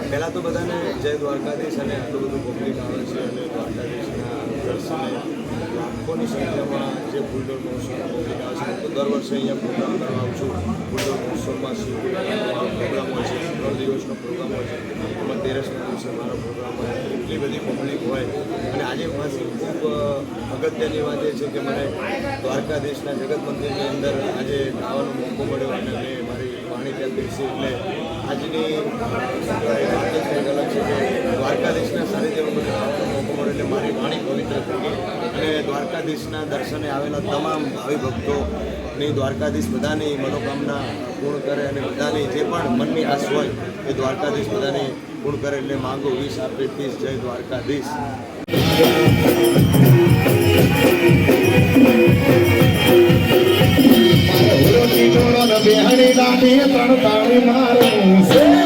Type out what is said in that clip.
પહેલાં તો બધાને જય દ્વારકાધીશ અને આટલું બધું પબ્લિક આવે છે અને દ્વારકાધીશના દર્શને લાખોની સંખ્યામાં જે ફૂલડોળ મહોત્સવમાં પબ્લિક આવે છે. તો દર વર્ષે અહીંયા પ્રોગ્રામ કરવા આવું છું. ફૂલડોળ મહોત્સવમાં પ્રોગ્રામ હોય છે, 3 દિવસનો પ્રોગ્રામ હોય છે. એમાં 13ના દિવસે મારો પ્રોગ્રામ હોય, એટલી બધી પબ્લિક હોય. અને આજે પાછી ખૂબ અગત્યની વાત એ છે કે મને દ્વારકાધીશના જગત મંદિરની અંદર આજે ગાવાનો મોકો મળ્યો અને મેં મારી વાણી ત્યાં પીરસી. એટલે આજની વાત જ કંઈક અલગ છે કે દ્વારકાધીશના સાનિધ્યમાં મને ગાવાનો મોકો મળ્યો એટલે મારી વાણી પવિત્ર થઈ ગઈ. અને દ્વારકાધીશના દર્શને આવેલા તમામ ભાવિ ભક્તોની દ્વારકાધીશ બધાની મનોકામના પૂર્ણ કરે અને બધાની જે પણ મનની આશ હોય એ દ્વારકાધીશ બધાને પૂર્ણ કરે. એટલે માંગો 20 આપે 30 જય દ્વારકાધીશ. બેહણી લાગે ત્રણ તાળી મારું